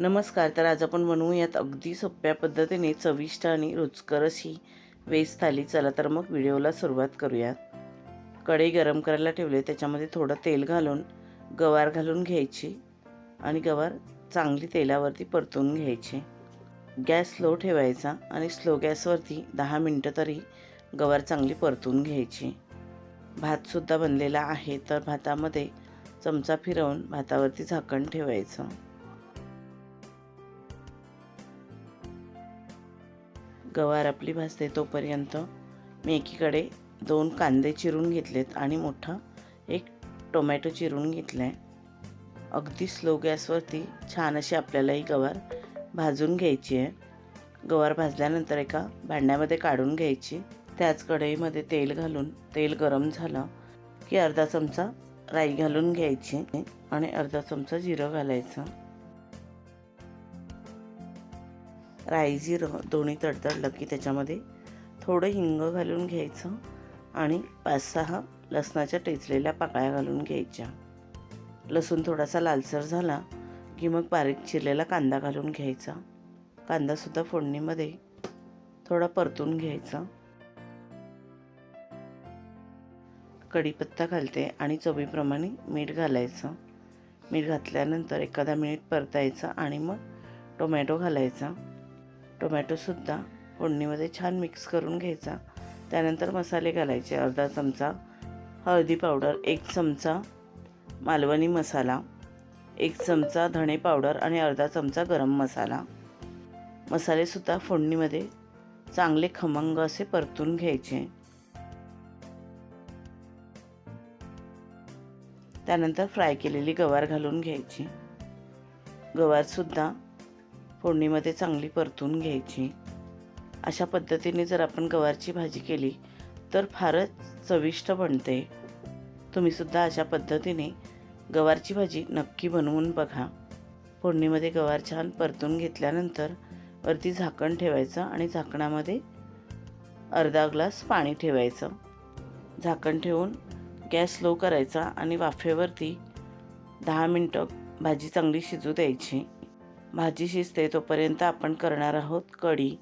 नमस्कार. तर आज आपण बनवूयात अगदी सोप्या पद्धतीने चविष्ट आणि रुचकर अशी व्हेज थाली. चला तर मग व्हिडिओला सुरुवात करूयात. कढई गरम करायला ठेवले, त्याच्यामध्ये थोडं तेल घालून गवार घालून घ्यायची आणि गवार चांगली तेलावरती परतून घ्यायची. गॅस स्लो ठेवायचा आणि स्लो गॅसवरती 10 मिनटं तरी गवार चांगली परतून घ्यायची. भातसुद्धा बनलेला आहे, तर भातामध्ये चमचा फिरवून भातावरती झाकण ठेवायचं. गवार आपली भाजते तोपर्यंत मी एकीकडे 2 कांदे चिरून घेतलेत आणि मोठा एक टोमॅटो चिरून घेतला आहे. अगदी स्लो गॅसवरती छान अशी आपल्याला ही गवार भाजून घ्यायची आहे. गवार भाजल्यानंतर एका भांड्यामध्ये काढून घ्यायची. त्याच कढईमध्ये तेल घालून तेल गरम झालं की अर्धा चमचा राई घालून घ्यायची आणि अर्धा चमचा जिरं घालायचं. राई जिरं दोन्ही तडतडलं की त्याच्यामध्ये थोडं हिंग घालून घ्यायचं आणि 5-6 लसणाच्या टेचलेल्या पाकळ्या घालून घ्यायच्या. लसूण थोडासा लालसर झाला की मग बारीक चिरलेला कांदा घालून घ्यायचा. कांदासुद्धा फोडणीमध्ये थोडा परतून घ्यायचा. कढीपत्ता घालते आणि चवीप्रमाणे मीठ घालायचं. मीठ घातल्यानंतर एखादा मिनिट परतायचं आणि मग टोमॅटो घालायचा. टोमॅटोसुद्धा फोडणीमध्ये छान मिक्स करून घ्यायचा. त्यानंतर मसाले घालायचे. अर्धा चमचा हळदी पावडर, 1 चमचा मालवणी मसाला, 1 चमचा धणे पावडर आणि अर्धा चमचा गरम मसाला. मसालेसुद्धा फोडणीमध्ये चांगले खमंग असे परतून घ्यायचे. त्यानंतर फ्राय केलेली गवार घालून घ्यायची. गवारसुद्धा फोडणीमध्ये चांगली परतून घ्यायची. अशा पद्धतीने जर आपण गवारची भाजी केली तर फारच चविष्ट बनते. तुम्हीसुद्धा अशा पद्धतीने गवारची भाजी नक्की बनवून बघा. फोडणीमध्ये गवार छान परतून घेतल्यानंतर वरती झाकण ठेवायचं आणि झाकणामध्ये अर्धा ग्लास पाणी ठेवायचं. झाकण ठेवून गॅस स्लो करायचा आणि वाफेवरती 10 मिनटं भाजी चांगली शिजू द्यायची. भाजी शिजते तोपर्यंत आपण करणार आहोत कढी.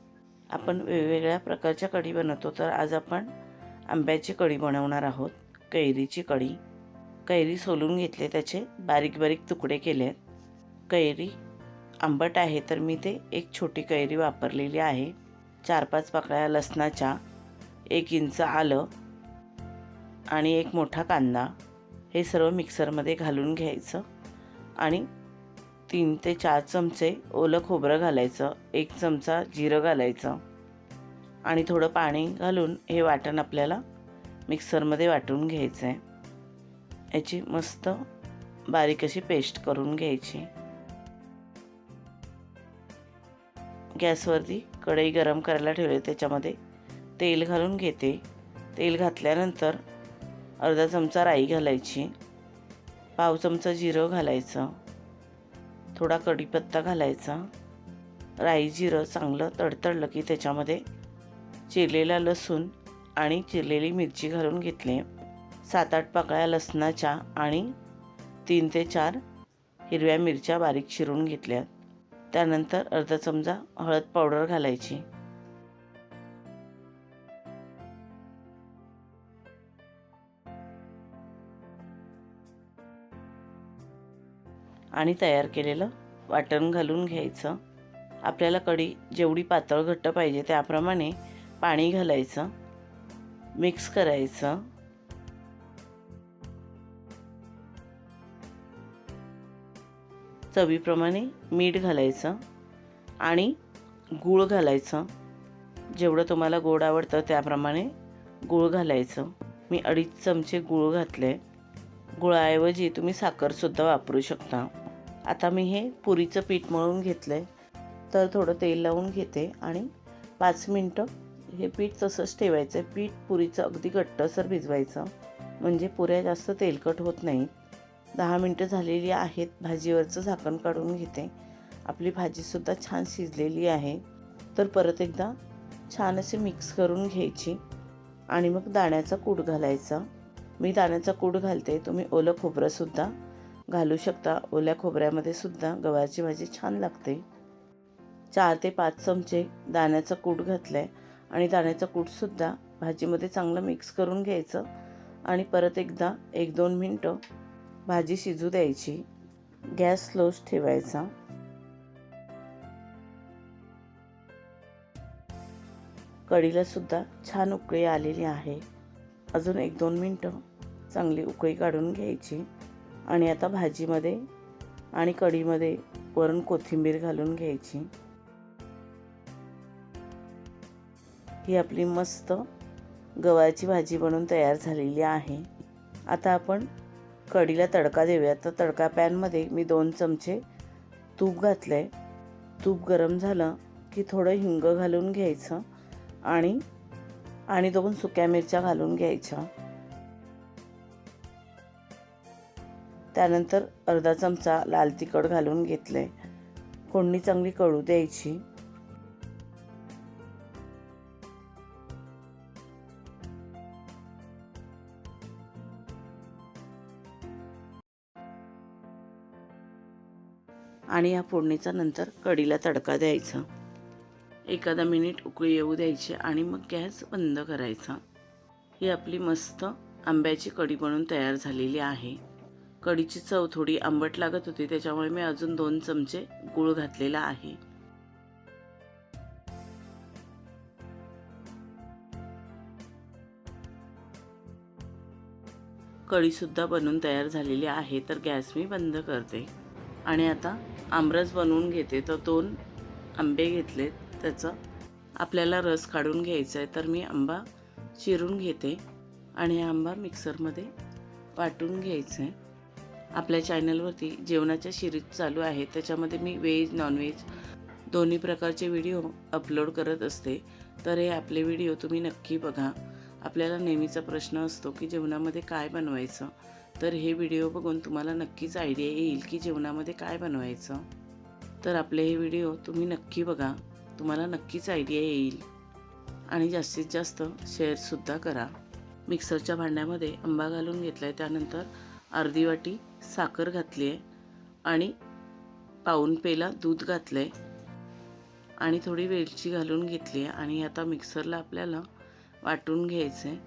आपण वेगवेगळ्या प्रकारच्या कढी बनवतो, तर आज आपण आंब्याची कढी बनवणार आहोत. कैरीची कढी. कैरी सोलून घेतले, त्याचे बारीक बारीक तुकडे केले. कैरी आंबट आहे तर मी ते एक छोटी कैरी वापरलेली आहे. 4-5 पाकळ्या लसणाच्या, 1 इंच आलं आणि 1 मोठा कांदा हे सर्व मिक्सरमध्ये घालून घ्यायचं आणि 3 ते 4 चमचे ओलं खोबरं घालायचं. 1 चमचा जिरं घालायचं आणि थोडं पाणी घालून हे वाटण आपल्याला मिक्सरमध्ये वाटून घ्यायचं आहे. याची मस्त बारीक अशी पेस्ट करून घ्यायची. गॅसवरती कढई गरम करायला ठेवले, त्याच्यामध्ये तेल घालून घेते. तेल घातल्यानंतर अर्धा चमचा राई घालायची, पाव चमचा जिरं घालायचं, थोडा कढीपत्ता घालायचा. राई जिरं चांगलं तडतडलं की त्याच्यामध्ये चिरलेला लसूण आणि चिरलेली मिरची घालून घेतली. 7-8 पाकळ्या लसणाच्या आणि 3 ते 4 हिरव्या मिरच्या बारीक चिरून घेतल्या. त्यानंतर अर्धा चमचा हळद पावडर घालायची. आणि तयार केलेलं वाटण घालून घ्यायचं. आपल्याला कढी जेवढी पातळ घट्ट पाहिजे त्याप्रमाणे पाणी घालायचं. मिक्स करायचं. चवीप्रमाणे मीठ घालायचं आणि गूळ घालायचं. जेवढं तुम्हाला गोड आवडतं त्याप्रमाणे गूळ घालायचं. मी 2.5 चमचे गूळ घातले. गुळाऐवजी तुम्ही साखरसुद्धा वापरू शकता. आता मी हे पुरीचं पीठ मळून घेतलं आहे, तर थोडं तेल लावून घेते आणि 5 मिनटं हे पीठ तसंच ठेवायचं आहे. पीठ पुरीचं अगदी घट्टसर भिजवायचं, म्हणजे पुऱ्या जास्त तेलकट होत नाहीत. 10 मिनटं झालेली आहेत. भाजीवरचं झाकण काढून घेते. आपली भाजीसुद्धा छान शिजलेली आहे. तर परत एकदा छान असे मिक्स करून घ्यायची आणि मग दाण्याचा कूट घालायचा. मी दाण्याचा कूट घालते. तुम्ही ओलं खोबरंसुद्धा घालू शकता. ओल्या खोबऱ्यामध्ये सुद्धा गवारची भाजी छान लागते. 4 ते 5 चमचे दाण्याचं कूट घातलं आहे आणि दाण्याचं कूटसुद्धा भाजीमध्ये चांगलं मिक्स करून घ्यायचं आणि परत एकदा 1-2 मिनटं भाजी शिजू द्यायची. गॅस स्लोच ठेवायचा. कढीला सुद्धा छान उकळी आलेली आहे. अजून 1-2 मिनटं चांगली उकळी काढून घ्यायची आणि आता भाजीमध्ये आणि कढीमध्ये वरून कोथिंबीर घालून घ्यायची. ही आपली मस्त गवारची भाजी बनून तयार झालेली आहे. आता आपण कढीला तडका देऊया. तर तडका पॅनमध्ये मी 2 चमचे तूप घातलं आहे. तूप गरम झालं की थोडं हिंग घालून घ्यायचं आणि 2 सुक्या मिरच्या घालून घ्यायच्या. त्यानंतर अर्धा चमचा लाल तिखट घालून घेतले. फोडणी चांगली कळू द्यायची. आणि या फोडणीचा नंतर कढीला तडका द्यायचा. एखादा मिनिट उकळी येऊ द्यायची आणि मग गॅस बंद करायचा. ही आपली मस्त आंब्याची कढी बनून तयार झालेली आहे. कढीची चव थोडी आंबट लागत होती, त्याच्यामुळे मी अजून 2 चमचे गूळ घातलेला आहे. कढीसुद्धा बनवून तयार झालेली आहे. तर गॅस मी बंद करते आणि आता आमरस बनवून घेते. तर 2 आंबे घेतलेत, त्याचा आपल्याला रस काढून घ्यायचा आहे. तर मी आंबा चिरून घेते आणि आंबा मिक्सरमध्ये वाटून घ्यायचा आहे. आपल्या चॅनलवरती जेवणाच्या सिरीज चालू आहे. त्याच्यामध्ये मी व्हेज नॉनव्हेज दोन्ही प्रकारचे व्हिडिओ अपलोड करत असते. तर हे आपले व्हिडिओ तुम्ही नक्की बघा. आपल्याला नेहमीचा प्रश्न असतो की जेवणामध्ये काय बनवायचं. तर हे व्हिडिओ बघून तुम्हाला नक्कीच आयडिया येईल की जेवणामध्ये काय बनवायचं. तर आपले हे व्हिडिओ तुम्ही नक्की बघा, तुम्हाला नक्कीच आयडिया येईल आणि जास्तीत जास्त शेअरसुद्धा करा. मिक्सरच्या भांड्यामध्ये आंबा घालून घेतला आहे. त्यानंतर अर्धी वाटी साखर घातली आहे आणि पाऊण पेला दूध घातलं आहे आणि थोडी वेलची घालून घेतली आहे आणि आता मिक्सरला आपल्याला वाटून घ्यायचं आहे.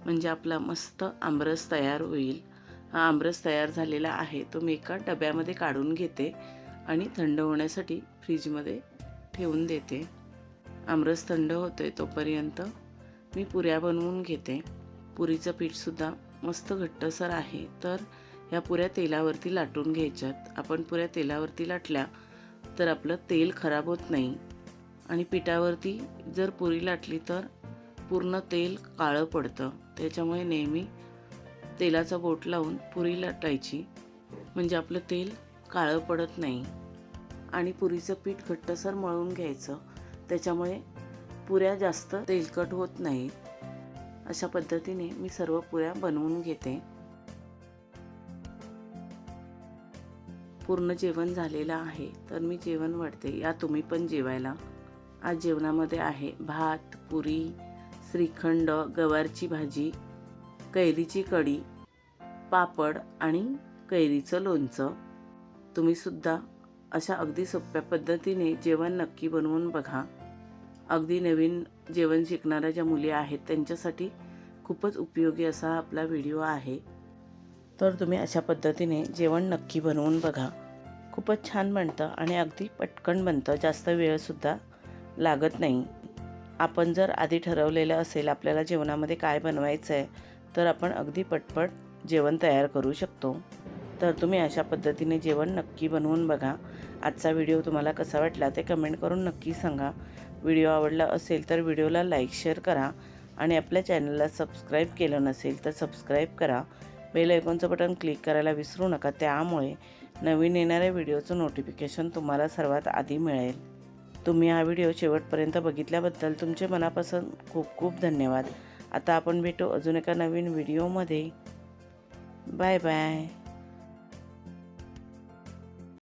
म्हणजे आपला मस्त आमरस तयार होईल. हा आमरस तयार झालेला आहे. तो मी एका डब्यामध्ये काढून घेते आणि थंड होण्यासाठी फ्रीजमध्ये ठेवून देते. आमरस थंड होतोय तोपर्यंत मी पुऱ्या बनवून घेते. पुरीचं पीठसुद्धा मस्त घट्टसर आहे. तर ह्या पुऱ्या तेलावरती लाटून घ्यायच्यात. आपण पुऱ्या तेलावरती लाटल्या तर आपलं तेल खराब होत नाही आणि पिठावरती जर पुरी लाटली तर पूर्ण तेल काळं पडतं. त्याच्यामुळे नेहमी तेलाचा बोट लावून पुरी लाटायची, म्हणजे आपलं तेल काळं पडत नाही. आणि पुरीचं पीठ घट्टसर मळून घ्यायचं, त्याच्यामुळे पुऱ्या जास्त तेलकट होत नाहीत. अशा पद्धतीने मी सर्व पुऱ्या बनवून घेते. पूर्ण जेवण झालेलं आहे. तर मी जेवण वाढते. या तुम्ही पण जेवायला. आज जेवणामध्ये आहे भात, पुरी, श्रीखंड, गवारची भाजी, कैरीची कढी, पापड आणि कैरीचं लोणचं. तुम्हीसुद्धा अशा अगदी सोप्या पद्धतीने जेवण नक्की बनवून बघा. अगदी नवीन जेवण शिकणाऱ्या ज्या मुली आहेत त्यांच्यासाठी खूपच उपयोगी असा आपला व्हिडिओ आहे. तर तुम्ही अशा पद्धतीने जेवण नक्की बनवून बघा. खूपच छान बनतं आणि अगदी पटकन बनतं. जास्त वेळसुद्धा लागत नाही. आपण जर आधी ठरवलेलं असेल आपल्याला जेवणामध्ये काय बनवायचं आहे तर आपण अगदी पटपट जेवण तयार करू शकतो. तर तुम्ही अशा पद्धतीने जेवण नक्की बनवून बघा. आजचा व्हिडिओ तुम्हाला कसा वाटला ते कमेंट करून नक्की सांगा. व्हिडिओ आवडला असेल तर व्हिडिओला लाईक शेअर करा आणि आपल्या चॅनलला सबस्क्राईब केलं नसेल तर सबस्क्राईब करा. बेल आयकॉनचं बटन क्लिक करायला विसरू नका. त्यामुळे नवीन येणाऱ्या व्हिडिओचं नोटिफिकेशन तुम्हाला सर्वात आधी मिळेल. तुम्ही हा व्हिडिओ शेवटपर्यंत बघितल्याबद्दल तुमचे मनापासून खूप खूप धन्यवाद. आता आपण भेटू अजून एका नवीन व्हिडिओमध्ये. Bye bye.